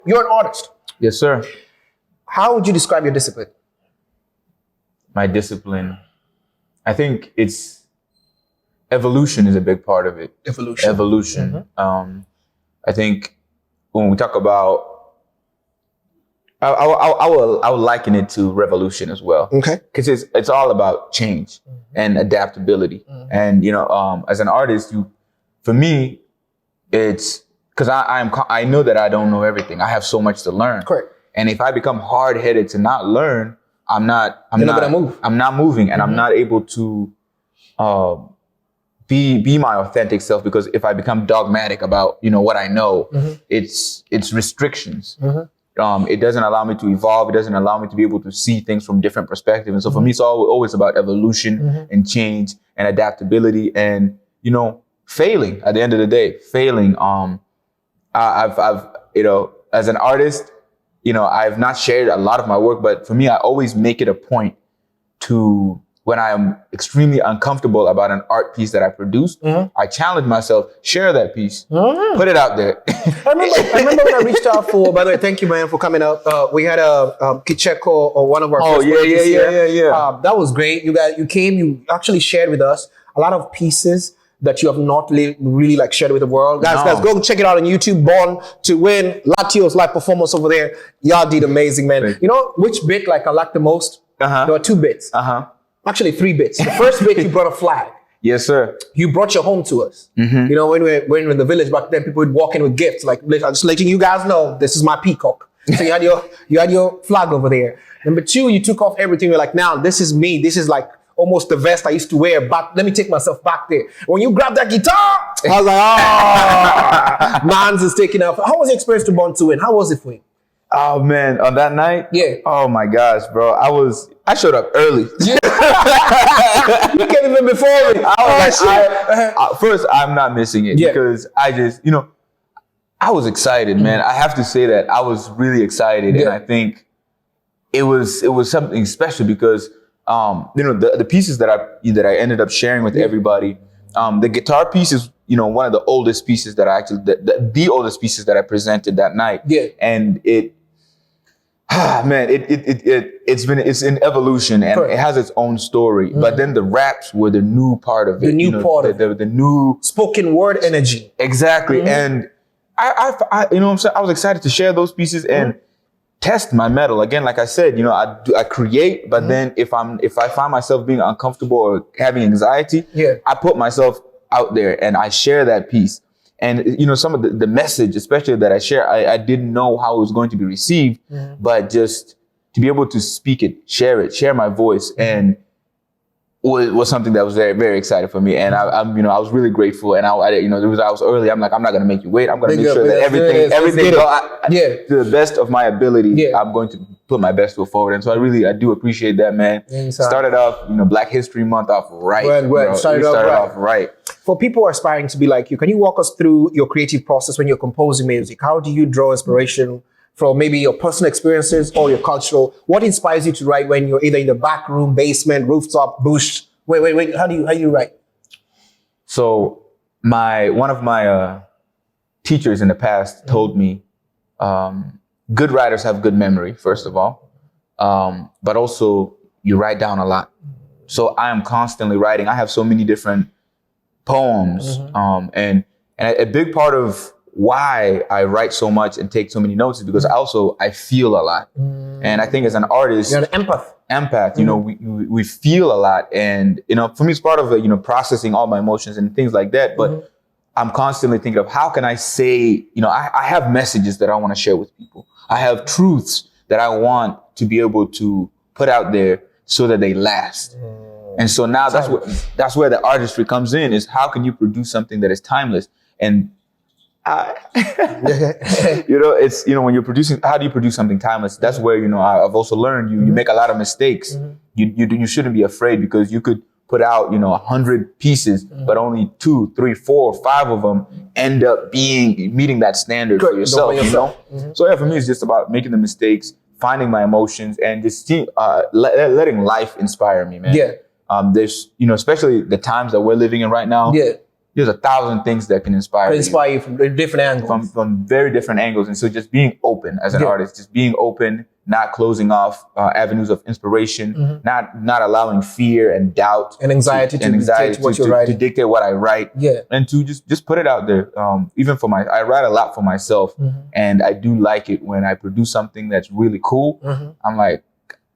You're an artist. Yes, sir. How would you describe your discipline? My discipline, I think it's evolution is a big part of it. Evolution. I think when we talk about, I will liken it to revolution as well. Okay. Because it's all about change and adaptability. And as an artist, for me, it's because I know that I don't know everything. I have so much to learn. Correct. And if I become hard-headed to not learn, I'm not gonna move. I'm not moving, and I'm not able to be my authentic self, because if I become dogmatic about what I know, it's restrictions. It doesn't allow me to evolve. It doesn't allow me to be able to see things from different perspectives. And so for me, it's always about evolution and change and adaptability and failing. At the end of the day, failing. I've as an artist, I've not shared a lot of my work, but for me, I always make it a point to, when I am extremely uncomfortable about an art piece that I produced, I challenge myself, share that piece, put it out there. I remember when I reached out for, by the way, thank you, man, for coming out. We had 𝐷𝐿𝐒𝐄 or one of our first yeah. That was great. You came, you actually shared with us a lot of pieces that you have not really shared with the world. Guys, go check it out on YouTube. Born to Win, Latio's live performance over there. Y'all did amazing, man. You know which bit I like the most? There were 2 bits. Actually 3 bits. The first bit, you brought a flag. Yes, sir. You brought your home to us. When we were in the village back then, people would walk in with gifts. I'm just letting you guys know, this is my peacock. So you had your flag over there. Number 2, you took off everything. You're like, now this is me. This is almost the vest I used to wear, but let me take myself back there. When you grabbed that guitar, I was like, man's is taking off. How was the experience to Born to Win? How was it for you? Oh man, on that night? Yeah. Oh my gosh, bro. I showed up early. You came even before me. First, I'm not missing it because I just, I was excited, man. I have to say that I was really excited, and I think it was something special because the pieces that I ended up sharing with everybody. The guitar piece is one of the oldest pieces that I actually the oldest pieces that I presented that night. Yeah, and it's in evolution and it has its own story. But then the raps were the new part of it. The new spoken word energy. Exactly, and I was excited to share those pieces and test my mettle again. Like I said, I create, but then if I find myself being uncomfortable or having anxiety, I put myself out there and I share that piece. And some of the message, especially that I share, I didn't know how it was going to be received, but just to be able to speak it, share my voice, and was something that was very, very exciting for me. And I was really grateful. And I was early. I'm like, I'm not going to make you wait. I'm going to make sure that everything to the best of my ability. I'm going to put my best foot forward. And so I do appreciate that, man. Started off, Black History Month off right. Started off right. For people aspiring to be like you, can you walk us through your creative process when you're composing music? How do you draw inspiration from maybe your personal experiences or your cultural? What inspires you to write when you're either in the back room, basement, rooftop, bush? Wait. How do you write? So one of my teachers in the past told me, good writers have good memory, first of all, but also you write down a lot. So I am constantly writing. I have so many different poems, and a big part of why I write so much and take so many notes is because I feel a lot. And I think as an artist, you're an empath. We feel a lot. And, for me, it's part of, processing all my emotions and things like that. But I'm constantly thinking of how can I say, I have messages that I want to share with people. I have truths that I want to be able to put out there so that they last. And so now that's where the artistry comes in, is how can you produce something that is timeless? And it's, when you're producing, how do you produce something timeless? That's where, I've also learned you make a lot of mistakes. You shouldn't be afraid, because you could put out, 100 pieces, but only 2, 3, 4, 5 of them end up meeting that standard for yourself, So for me, it's just about making the mistakes, finding my emotions, and just letting life inspire me, man. There's, especially the times that we're living in right now. there's 1,000 things that can inspire you from different angles. From very different angles. And so just being open as an artist, just being open, not closing off avenues of inspiration, not allowing fear and doubt and anxiety to dictate what you're writing. To dictate what I write. Yeah. And to just put it out there. Even I write a lot for myself, and I do like it when I produce something that's really cool. I'm like,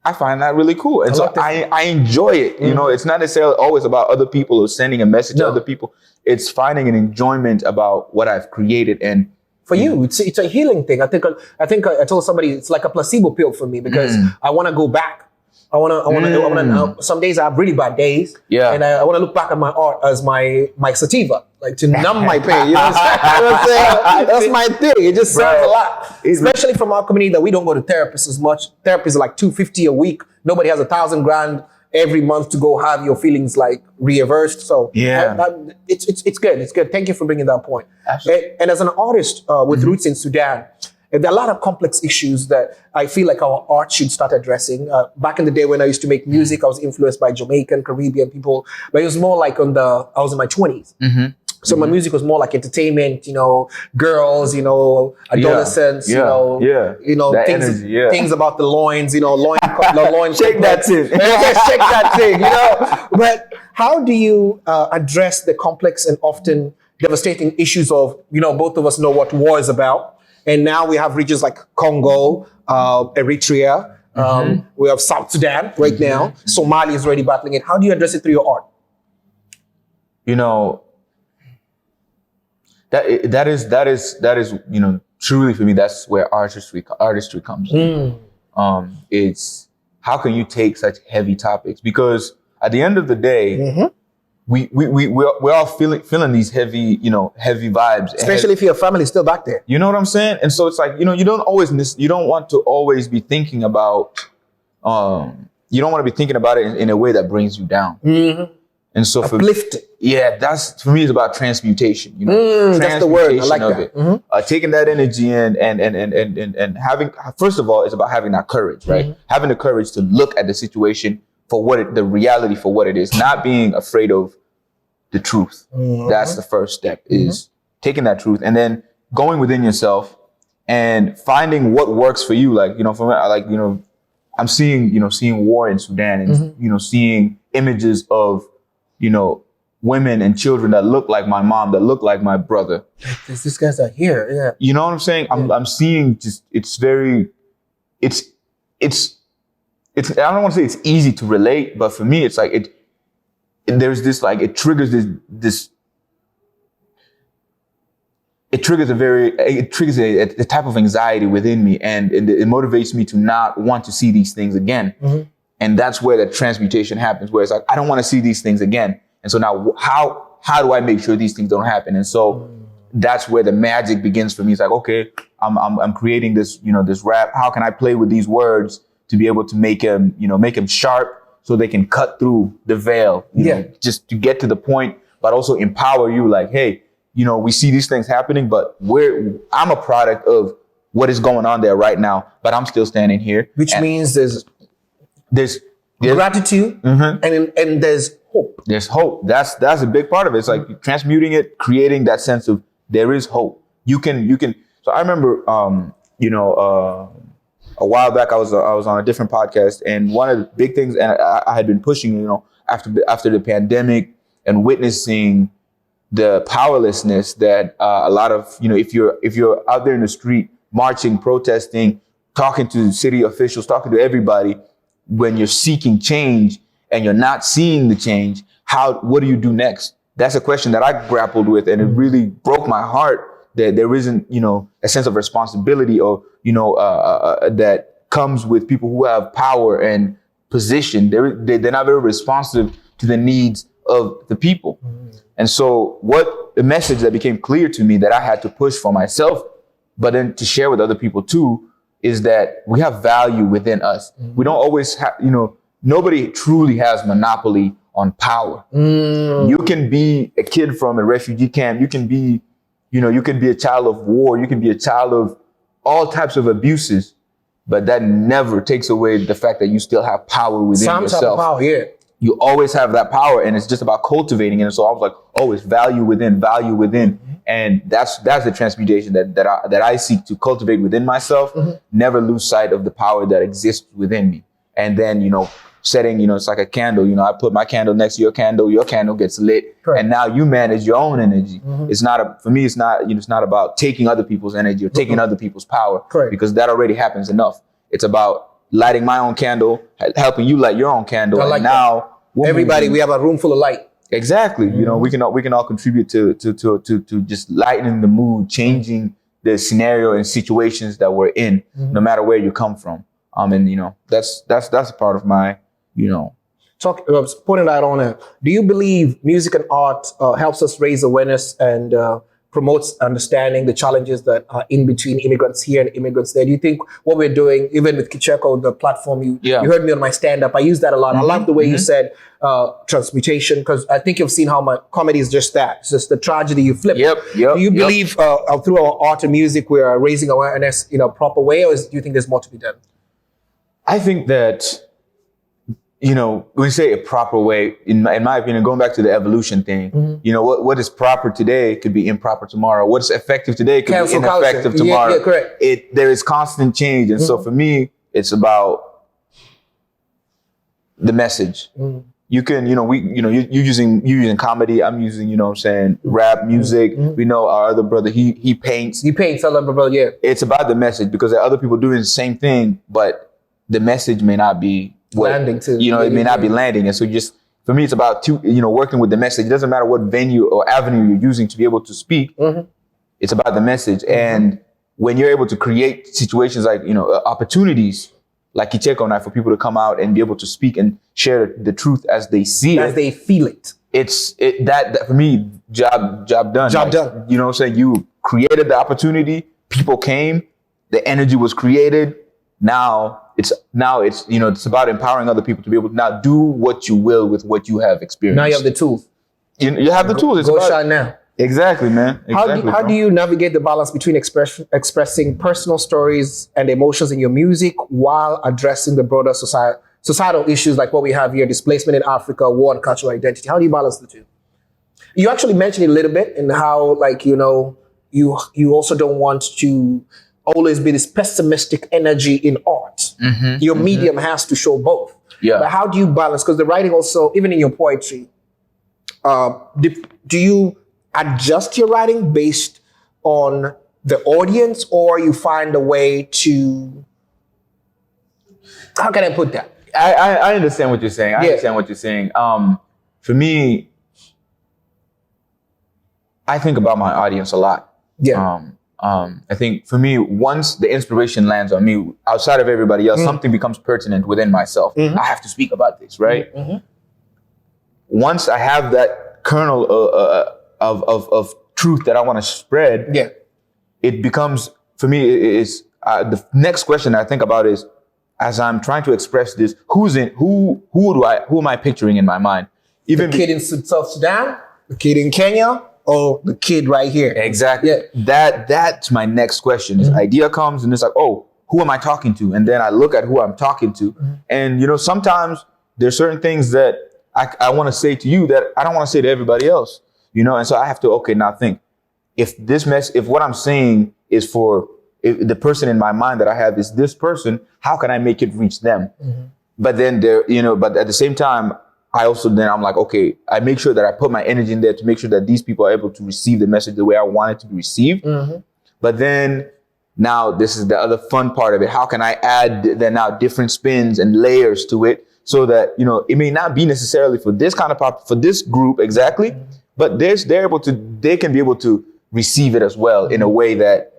I find that really cool. And so I enjoy it. You know, it's not necessarily always about other people or sending a message to other people. It's finding an enjoyment about what I've created. And for you, it's a healing thing. I think I told somebody it's like a placebo pill for me, because I want to go back. I want to. Some days I have really bad days, and I want to look back at my art as my sativa, like to numb my pain. You know what I'm saying? That's my thing. It just serves a lot, especially from our community that we don't go to therapists as much. Therapists are like $250 a week. Nobody has $1,000 every month to go have your feelings like reversed. So it's good. It's good. Thank you for bringing that point. And as an artist with roots in Sudan, there are a lot of complex issues that I feel like our art should start addressing. Back in the day when I used to make music, I was influenced by Jamaican, Caribbean people, but it was more like I was in my 20s. So my music was more like entertainment, you know, girls, you know, adolescents, you know, things about the loins, you know, loin shake that thing. Shake that thing, you know. But how do you address the complex and often devastating issues of, you know, both of us know what war is about. And now we have regions like Congo, Eritrea, we have South Sudan right now. Somalia is already battling it. How do you address it through your art? You know, that is, you know, truly for me, that's where artistry comes in. It's how can you take such heavy topics? Because at the end of the day, we're all feeling these heavy, you know, heavy vibes. Especially if your family's still back there. You know what I'm saying? And so it's like, you know, you don't want to always be thinking about, you don't want to be thinking about it in a way that brings you down. And so uplifting. That's for me, it's about transmutation. You know, that's the word. I like that. Taking that energy and having, first of all, it's about having that courage, right? Having the courage to look at the situation for the reality for what it is, not being afraid of the truth. That's the first step, is taking that truth and then going within yourself and finding what works for you. Like, you know, for me, like, you know, I'm seeing war in Sudan and, you know, seeing images of, you know, women and children that look like my mom, that look like my brother. These guys are here. Yeah. You know what I'm saying? I'm seeing just, it's I don't want to say it's easy to relate, but for me, it's like there's this, like, it triggers a type of anxiety within me, and it motivates me to not want to see these things again. And that's where the transmutation happens, where it's like, I don't want to see these things again. And so now how do I make sure these things don't happen? And so that's where the magic begins for me. It's like, okay, I'm creating this, you know, this rap. How can I play with these words to be able to make them sharp so they can cut through the veil, you know, just to get to the point, but also empower you, like, hey, you know, we see these things happening, but I'm a product of what is going on there right now, but I'm still standing here. Which means there's gratitude and there's hope. There's hope. That's a big part of it. It's like transmuting it, creating that sense of there is hope. You can. So I remember, a while back, I was on a different podcast, and one of the big things, and I had been pushing, you know, after the pandemic and witnessing the powerlessness that a lot of, you know, if you're out there in the street marching, protesting, talking to city officials, talking to everybody, when you're seeking change and you're not seeing the change, what do you do next? That's a question that I grappled with, and it really broke my heart that there isn't, you know, a sense of responsibility or, you know, that comes with people who have power and position. They're not very responsive to the needs of the people. And so the message that became clear to me that I had to push for myself, but then to share with other people too, is that we have value within us. We don't always have, you know, nobody truly has monopoly on power. You can be a kid from a refugee camp. You can be a child of war. You can be a child of all types of abuses, but that never takes away the fact that you still have power within yourself. Have power, yeah. you always have that power, and it's just about cultivating it. And so I was like, oh, it's value within, and that's the transmutation that I seek to cultivate within myself. Never lose sight of the power that exists within me, and then setting, it's like a candle. I put my candle next to your candle gets lit, and now you manage your own energy. It's not for me. It's not it's not about taking other people's energy or taking other people's power, because that already happens enough. It's about lighting my own candle, helping you light your own candle. I like and now everybody, we have a room full of light. Exactly. We can all contribute to just lightening the mood, changing the scenario and situations that we're in, no matter where you come from. And that's a part of my, putting that on it. Do you believe music and art helps us raise awareness and promotes understanding the challenges that are in between immigrants here and immigrants there? Do you think what we're doing, even with 𝐇𝐎𝐒, the platform, you heard me on my stand-up, I use that a lot. I love the way you said transmutation, because I think you've seen how my comedy is just that. It's just the tragedy you flip. Do you believe through our art and music we are raising awareness in a proper way, or do you think there's more to be done? I think that, when you say a proper way, in my opinion, going back to the evolution thing, what is proper today could be improper tomorrow. What's effective today could be ineffective tomorrow. Correct. There is constant change. And so for me, it's about the message. You can, you're using comedy. I'm using, rap music. We know our other brother, he paints. He paints, I love my brother, yeah. It's about the message, because there are other people doing the same thing, but the message may not be landing too. It may not be landing. And so for me, it's about working with the message. It doesn't matter what venue or avenue you're using to be able to speak. It's about the message. And when you're able to create situations like, opportunities like 𝐇𝐎𝐒 and I, for people to come out and be able to speak and share the truth as they see it. As they feel it. That for me, job done. Job done. You know what I'm saying? You created the opportunity, people came, the energy was created. Now it's it's about empowering other people to be able to now do what you will with what you have experienced. Now you have the tools. You have the tools. It's go shine now. Exactly, man. Exactly, how do you navigate the balance between expressing personal stories and emotions in your music while addressing the broader societal issues like what we have here, displacement in Africa, war and cultural identity? How do you balance the two? You actually mentioned it a little bit in how, you also don't want to always be this pessimistic energy in art. Your medium has to show both. Yeah. But how do you balance? Because the writing also, even in your poetry, do you adjust your writing based on the audience, or you find a way to, how can I put that? I understand what you're saying. I understand what you're saying. For me, I think about my audience a lot. Yeah. I think for me, once the inspiration lands on me, outside of everybody else, something becomes pertinent within myself. I have to speak about this, right? Once I have that kernel of truth that I want to spread, it becomes, for me, the next question I think about is, as I'm trying to express this, who am I picturing in my mind? Even the kid in South Sudan, the kid in Kenya, or the kid right here. Exactly. That's my next question. This idea comes and it's like, oh, who am I talking to? And then I look at who I'm talking to. And sometimes there's certain things that I want to say to you that I don't want to say to everybody else. And so I have to, now think. If what I'm saying is for the person in my mind that I have is this person, how can I make it reach them? But then but at the same time, I'm like, okay, I make sure that I put my energy in there to make sure that these people are able to receive the message the way I want it to be received. But then now this is the other fun part of it. How can I add then now different spins and layers to it so that, it may not be necessarily for this kind of for this group exactly, but they can be able to receive it as well in a way that,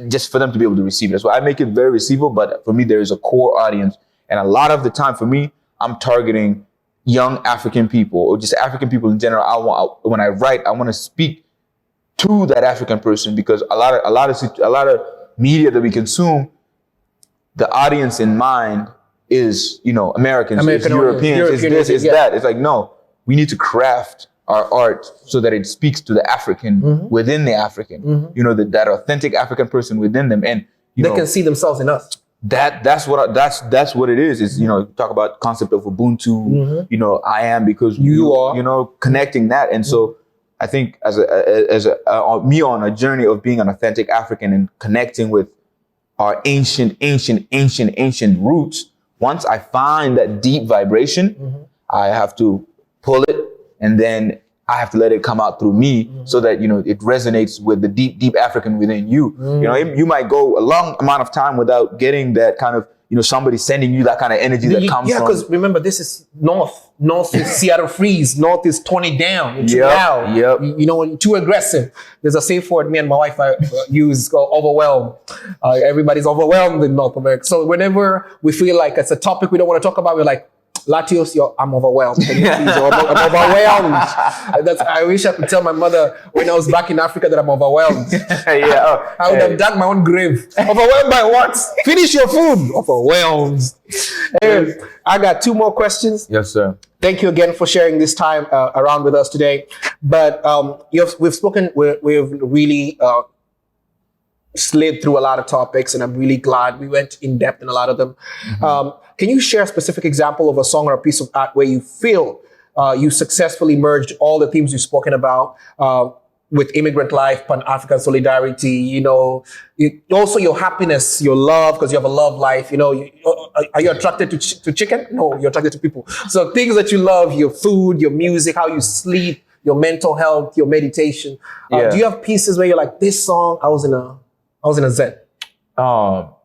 just for them to be able to receive it as well. I make it very receivable, but for me, there is a core audience. And a lot of the time for me, I'm targeting young African people or just African people in general. When I write, I want to speak to that African person, because a lot of media that we consume, the audience in mind is, Americans, it's Europeans, it's this, it's that. It's like, no, we need to craft our art so that it speaks to the African within the African, that authentic African person within them. And they can see themselves in us. that's what it is. It's, you know, talk about concept of Ubuntu, you know, I am because you are, you know, connecting that. And so I think as me on a journey of being an authentic African and connecting with our ancient roots, once I find that deep vibration, I have to pull it, and then I have to let it come out through me so that, you know, it resonates with the deep African within you. You know, you might go a long amount of time without getting that kind of, you know, somebody sending you that kind of energy that comes from. Yeah, because remember, this is North. North is Seattle freeze. North is tone it down. You're too loud. You know, you're too aggressive. There's a safe word me and my wife use called overwhelmed. Everybody's overwhelmed in North America. So whenever we feel like it's a topic we don't want to talk about, we're like, Latios, I'm overwhelmed. Can you please? I'm overwhelmed. I wish I could tell my mother when I was back in Africa that I'm overwhelmed. I would have dug my own grave. Overwhelmed by what? Finish your food. Overwhelmed. Hey, I got 2 more questions. Yes, sir. Thank you again for sharing this time around with us today. But we've spoken. We've really slid through a lot of topics, and I'm really glad we went in depth in a lot of them. Can you share a specific example of a song or a piece of art where you feel you successfully merged all the themes you've spoken about with immigrant life, Pan-African solidarity, you know, also your happiness, your love, because you have a love life, you know, are you attracted to chicken? No, you're attracted to people. So things that you love, your food, your music, how you sleep, your mental health, your meditation. Do you have pieces where you're like, this song, I was in a zen?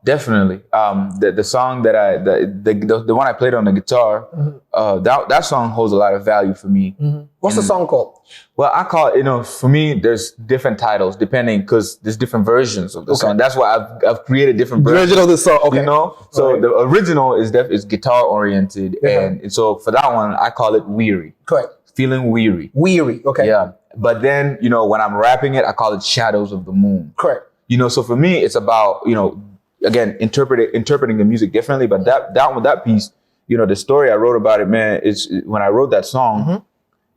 Definitely. The song that the one I played on the guitar, that song holds a lot of value for me. What's the song called? Well, I call it, you know, for me, there's different titles depending, because there's different versions of the song. That's why I've created different versions of the song. Okay. You know, so the original is guitar oriented, and so for that one, I call it Weary. Correct. Feeling weary. Weary. Okay. Yeah. But then, you know, when I'm rapping it, I call it Shadows of the Moon. Correct. You know, so for me, it's about, you know, again, interpreting the music differently. But that piece, you know, the story I wrote about it, man, is when I wrote that song,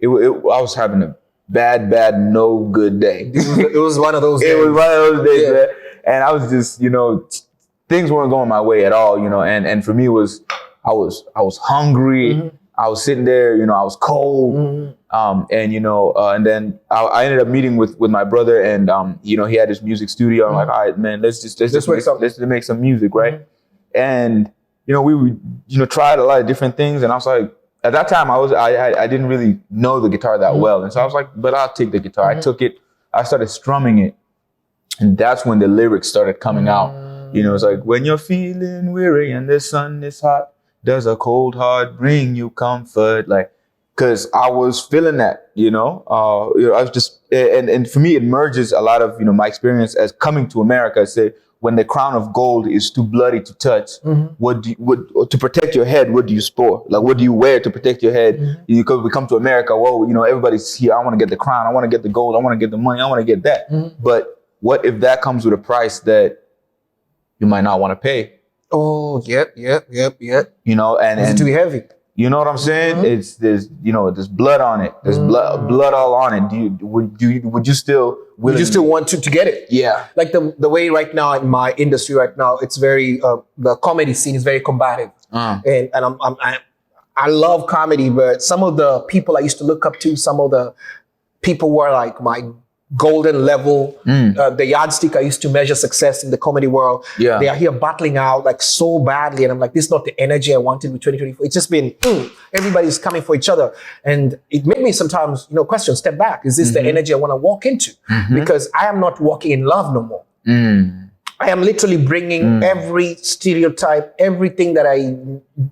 I was having a bad, no good day. It was one of those days. It was one of those days, man. And I was just, you know, things weren't going my way at all, you know. And for me, I was hungry. I was sitting there, you know, I was cold. And, you know, and then I ended up meeting with my brother, and, you know, he had his music studio. I'm like, all right, man, let's make some music. Right. And, you know, we would, you know, tried a lot of different things. And I was like, at that time I didn't really know the guitar that well. And so I was like, but I'll take the guitar. I took it, I started strumming it. And that's when the lyrics started coming out. You know, it's like, when you're feeling weary and the sun is hot, does a cold heart bring you comfort? Like, cause I was feeling that, you know, I was just, and for me, it merges a lot of, you know, my experience as coming to America. I say, when the crown of gold is too bloody to touch, to protect your head, what do you sport? Like, what do you wear to protect your head? Because we come to America, well, you know, everybody's here. I want to get the crown. I want to get the gold. I want to get the money. I want to get that. But what if that comes with a price that you might not want to pay? Oh, yep. You know, and it's too heavy. You know what I'm saying? There's blood on it. There's blood all on it. Would you still want to get it? Yeah. Like the way right now in my industry right now, it's very the comedy scene is very combative, and I love comedy, but some of the people I used to look up to, some of the people were like my golden level, the yardstick I used to measure success in the comedy world. Yeah. They are here battling out like so badly. And I'm like, this is not the energy I wanted with 2024. It's just been, everybody's coming for each other. And it made me sometimes, you know, question, step back. Is this the energy I want to walk into? Because I am not walking in love no more. I am literally bringing every stereotype, everything that I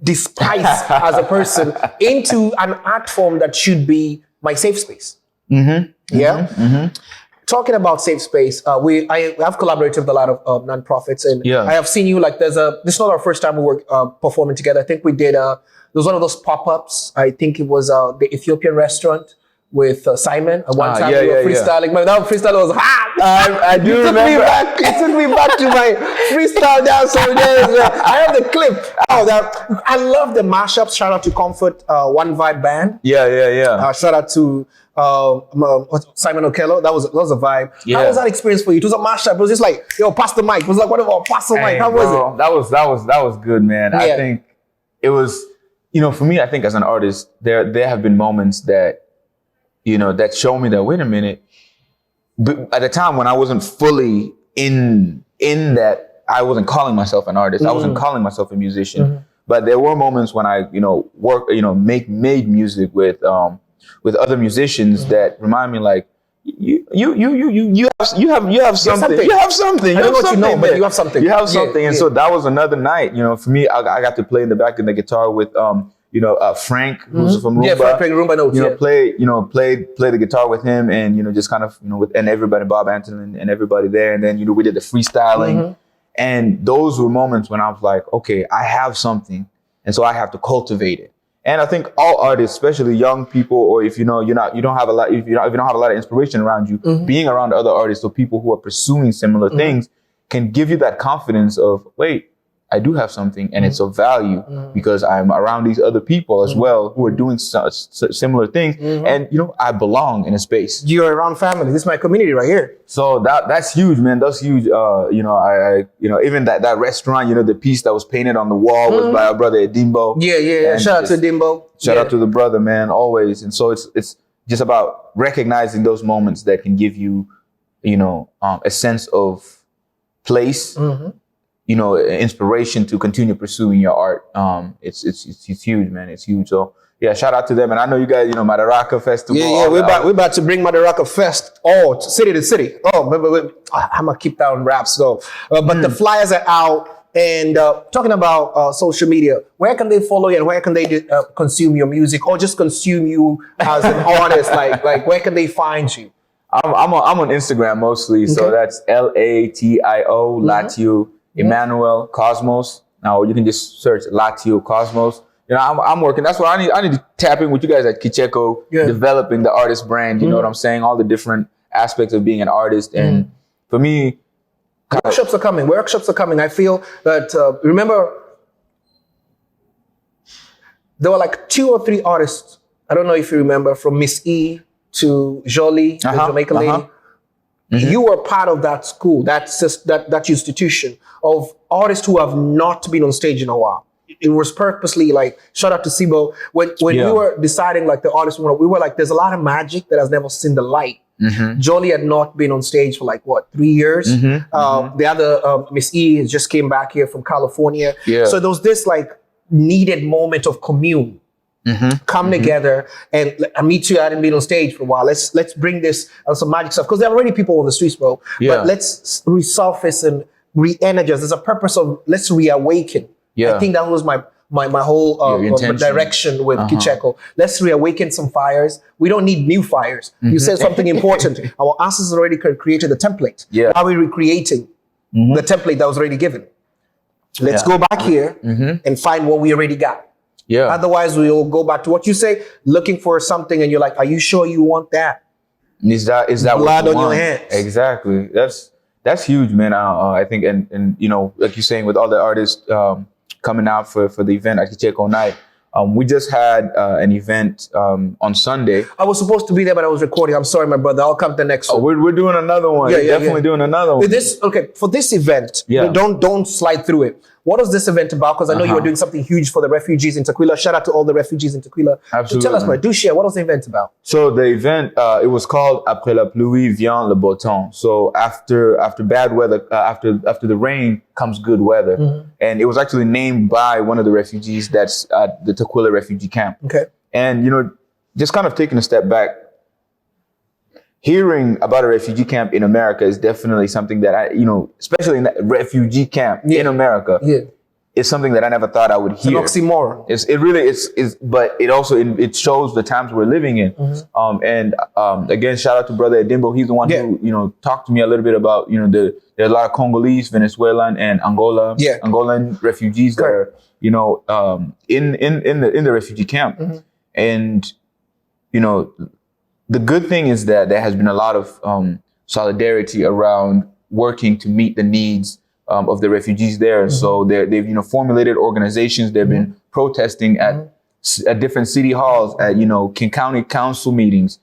despise as a person into an art form that should be my safe space. Talking about safe space, I have collaborated with a lot of nonprofits, and I have seen you like this is not our first time we were performing together. I think we did there was one of those pop-ups. I think it was the Ethiopian restaurant with Simon. At one time we were freestyling. But that freestyle was hot. I do remember. It took me back to my freestyle dance. I have the clip. I love the mashups. Shout out to Comfort One Vibe Band. Yeah. Shout out to Simon Okello. That was a vibe. Yeah. How was that experience for you? It was a mashup. It was just like, yo, pass the mic. It was like, whatever, pass the mic. How was it? That was good, man. I think it was, for me, I think as an artist, there have been moments that, that show me that, wait a minute. But at the time when I wasn't fully in that, I wasn't calling myself an artist. I wasn't calling myself a musician. But there were moments when I, made music with other musicians that remind me like, you have something. You have something. I don't know what you know, but you have something. You have something. And so that was another night, for me, I got to play in the back of the guitar with, Frank, who's from Roomba. Yeah, Frank playing Roomba notes. Play the guitar with him and, just kind of, and everybody, Bob Anton and everybody there. And then, we did the freestyling. And those were moments when I was like, okay, I have something. And so I have to cultivate it. And I think all artists, especially young people, or if you don't have a lot, if you don't have a lot of inspiration around you, being around other artists or people who are pursuing similar things can give you that confidence of, wait, I do have something and it's of value because I'm around these other people as well who are doing similar things. And, I belong in a space. You're around family. This is my community right here. So that's huge, man. That's huge. Even that restaurant, the piece that was painted on the wall was by our brother Edimbo. Yeah. Shout out to Edimbo. Shout out to the brother, man, always. And so it's just about recognizing those moments that can give you, a sense of place. Inspiration to continue pursuing your art. It's huge, man. It's huge. So yeah, shout out to them. And I know you guys, Madaraka Festival. Yeah. We're about to bring Madaraka Fest city to city. But I'm gonna keep that on wraps though. But the flyers are out. And talking about social media, where can they follow you and where can they consume your music or just consume you as an artist? Like where can they find you? I'm on Instagram mostly. Okay. So that's Latio, Latio. Emmanuel Cosmos. Now you can just search Latio Cosmos. I'm working. That's what I need to tap in with you guys at 𝐘𝐒, developing the artist brand. You know what I'm saying? All the different aspects of being an artist. And for me, workshops are coming. I feel that remember there were like 2 or 3 artists. I don't know if you remember, from Miss E to Jolie, the Jamaican lady. You were part of that school, that institution of artists who have not been on stage in a while. It was purposely like, shout out to Sibo. When we were deciding like the artists, we were like, there's a lot of magic that has never seen the light. Jolie had not been on stage for like, 3 years? The other, Miss E just came back here from California. So there was this like needed moment of commune. Come together and me too. I hadn't been on stage for a while. Let's bring this some magic stuff because there are already people on the streets, bro. But let's resurface and re-energize. There's a purpose of let's reawaken. I think that was my whole direction with 𝐘𝐒. Let's reawaken some fires. We don't need new fires. You said something important. Our ancestors already created the template. Are we recreating the template that was already given? Let's go back here and find what we already got. Otherwise, we'll go back to what you say, looking for something, and you're like, "Are you sure you want that?" Is that blood on your hands? Exactly. That's huge, man. I think, and like you're saying, with all the artists coming out for the event at 𝐘𝐒 night. We just had an event on Sunday. I was supposed to be there, but I was recording. I'm sorry, my brother. I'll come to the next one. We're doing another one. Definitely doing another one. For this event, don't slide through it. What is this event about? Because I know you are doing something huge for the refugees in Tequila. Shout out to all the refugees in Tequila. Absolutely. So tell us, man, do share. What was the event about? So the event, it was called Après la pluie vient le beau temps. So after bad weather, after the rain comes good weather. And it was actually named by one of the refugees that's at the Tequila refugee camp. Okay. And, just kind of taking a step back, hearing about a refugee camp in America is definitely something that especially in that refugee camp in America, it's something that I never thought I would hear. It's an oxymoron. It really is, but it also, it shows the times we're living in. Again, shout out to brother Edimbo. He's the one who, talked to me a little bit about, there are a lot of Congolese, Venezuelan, and Angolan refugees that are, in the refugee camp. And, the good thing is that there has been a lot of solidarity around working to meet the needs of the refugees there. So they've formulated organizations. They've been protesting at different city halls, at King County council meetings,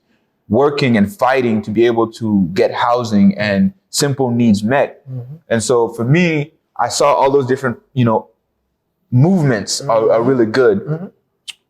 working and fighting to be able to get housing and simple needs met. And so for me, I saw all those different, movements are really good.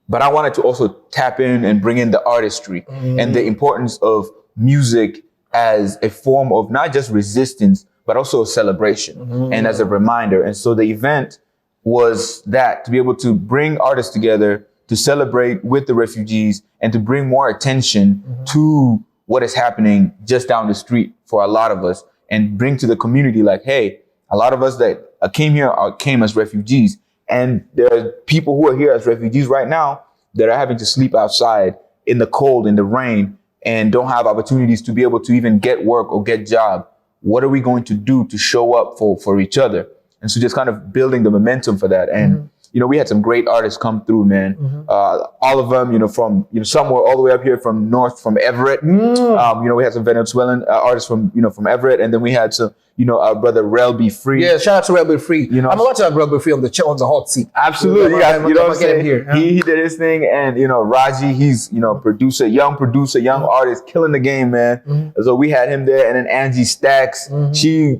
But I wanted to also tap in and bring in the artistry and the importance of music as a form of not just resistance, but also a celebration and as a reminder. And so the event was that, to be able to bring artists together to celebrate with the refugees and to bring more attention to what is happening just down the street for a lot of us, and bring to the community like, hey, a lot of us that came here came as refugees. And there are people who are here as refugees right now that are having to sleep outside in the cold, in the rain, and don't have opportunities to be able to even get work or get job. What are we going to do to show up for each other? And so just kind of building the momentum for that. And, we had some great artists come through, man. All of them, from, somewhere all the way up here from Everett. We had some Venezuelan artists from Everett. And then we had some, our brother 𝐕𝐈𝐃𝐄𝐒. Yeah, shout out to 𝐕𝐈𝐃𝐄𝐒. I'm about to have 𝐕𝐈𝐃𝐄𝐒 on the hot seat. Absolutely. What I'm saying? He did his thing. And, Raji, he's, young producer, young artist, killing the game, man. And so we had him there. And then Angie Stacks, she,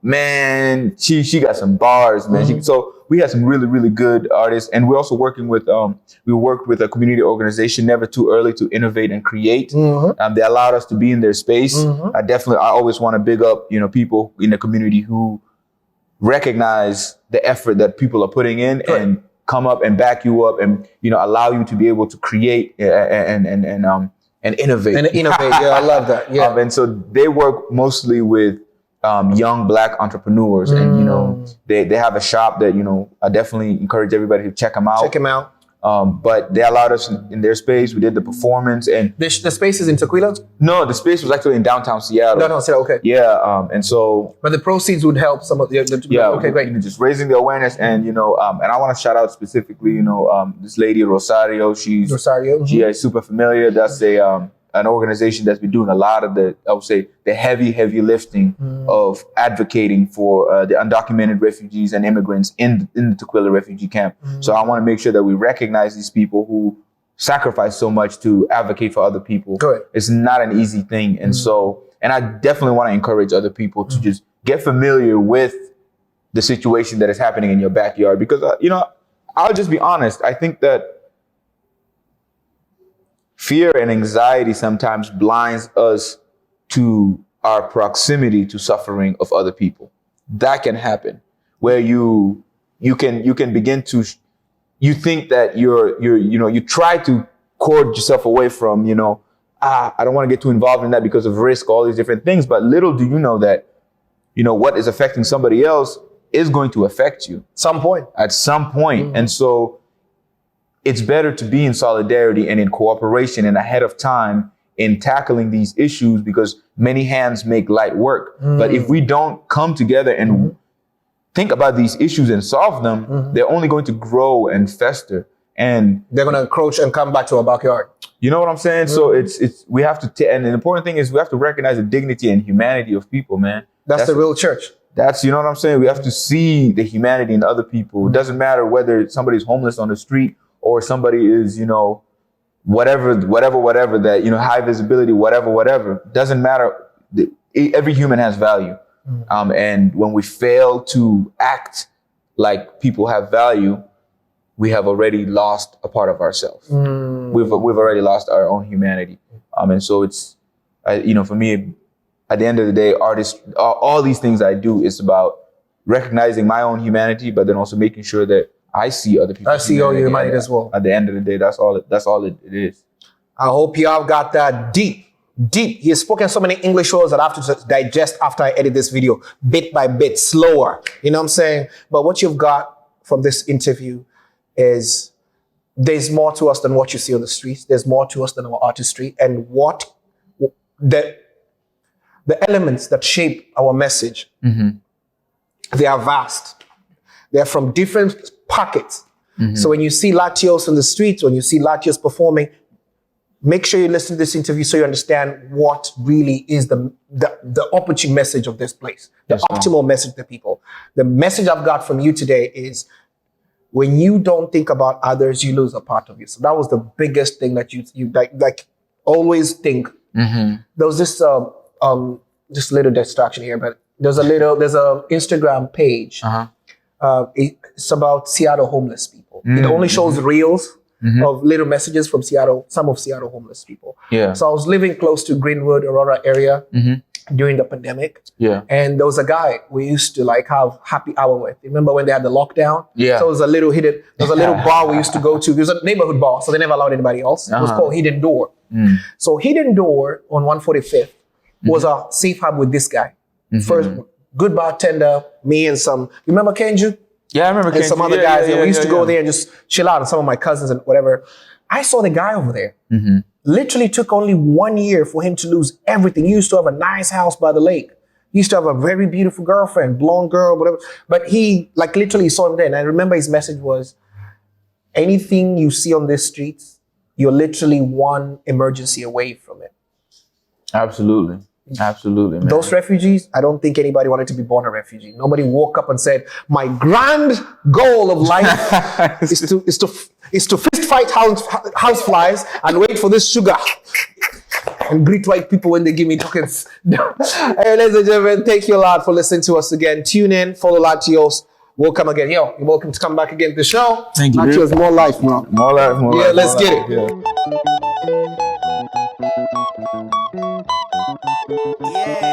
man, she got some bars, man. So we had some really, really good artists. And we're also working with, we worked with a community organization, Never Too Early to Innovate and Create. They allowed us to be in their space. I always want to big up, people in the community who recognize the effort that people are putting in and come up and back you up and, allow you to be able to create and innovate. And innovate, yeah, I love that. Yeah. And so they work mostly with young Black entrepreneurs, and they have a shop that I definitely encourage everybody to check them out. Check them out. But they allowed us in their space. We did the performance, and the space is in Tequila? No, the space was actually in downtown Seattle. Downtown Seattle, okay. Yeah, and so. But the proceeds would help some of the. Okay, great. Just raising the awareness, and and I want to shout out specifically, this lady Rosario. She is super familiar. That's an organization that's been doing a lot of the heavy lifting of advocating for the undocumented refugees and immigrants in the Tequila refugee camp. So I want to make sure that we recognize these people who sacrifice so much to advocate for other people. Correct. It's not an easy thing. And and I definitely want to encourage other people to just get familiar with the situation that is happening in your backyard. Because, I'll just be honest. I think that fear and anxiety sometimes blinds us to our proximity to suffering of other people. That can happen, where you can begin to, you think that you try to cord yourself away from, I don't want to get too involved in that because of risk, all these different things. But little do you know that, what is affecting somebody else is going to affect you. At some point. And so it's better to be in solidarity and in cooperation and ahead of time in tackling these issues, because many hands make light work. But if we don't come together and think about these issues and solve them, they're only going to grow and fester. And they're going to encroach and come back to our backyard. You know what I'm saying? So we have to, and the important thing is we have to recognize the dignity and humanity of people, man. That's the real church. You know what I'm saying? We have to see the humanity in other people. It doesn't matter whether somebody's homeless on the street or somebody is, whatever that, high visibility, whatever. Doesn't matter. Every human has value. And when we fail to act like people have value, we have already lost a part of ourselves. We've already lost our own humanity. And so it's, for me, at the end of the day, artists, all these things I do is about recognizing my own humanity, but then also making sure that I see other people. I see all your humanity as well. At the end of the day, that's all it is. I hope y'all got that deep. He has spoken so many English words that I have to digest after I edit this video, bit by bit, slower. You know what I'm saying? But what you've got from this interview is there's more to us than what you see on the streets. There's more to us than our artistry. And what the elements that shape our message, they are vast. They're from different pockets. So when you see Latios on the streets, when you see Latios performing, make sure you listen to this interview so you understand what really is the opportune message of this place, the optimal message to people. The message I've got from you today is when you don't think about others, you lose a part of you. So that was the biggest thing that you like always think There was this just a little distraction here, but there's a Instagram page. It's about Seattle homeless people. It only shows reels of little messages from Seattle, some of Seattle homeless people. Yeah. So I was living close to Greenwood, Aurora area during the pandemic. Yeah. And there was a guy we used to like have happy hour with. Remember when they had the lockdown? Yeah. So it was a little bar we used to go to. It was a neighborhood bar, so they never allowed anybody else. It was called Hidden Door. So Hidden Door on 145th was a safe hub with this guy. First, good bartender, me and some, remember Kenju? Yeah, I remember And some other guys. We used to go there and just chill out, and some of my cousins and whatever. I saw the guy over there. Literally took only 1 year for him to lose everything. He used to have a nice house by the lake. He used to have a very beautiful girlfriend, blonde girl, whatever. But he like literally saw him there. And I remember his message was, anything you see on these streets, you're literally one emergency away from it. Absolutely. Absolutely, man. Those refugees, I don't think anybody wanted to be born a refugee. Nobody woke up and said, my grand goal of life is to fist fight house flies and wait for this sugar and greet white people when they give me tokens. Hey, ladies and gentlemen, thank you a lot for listening to us again. Tune in, follow Latios. We'll come again. Yo, you're welcome to come back again to the show. Thank you. Latios, more life, bro. More life, more life. Yeah, let's get it. Yeah.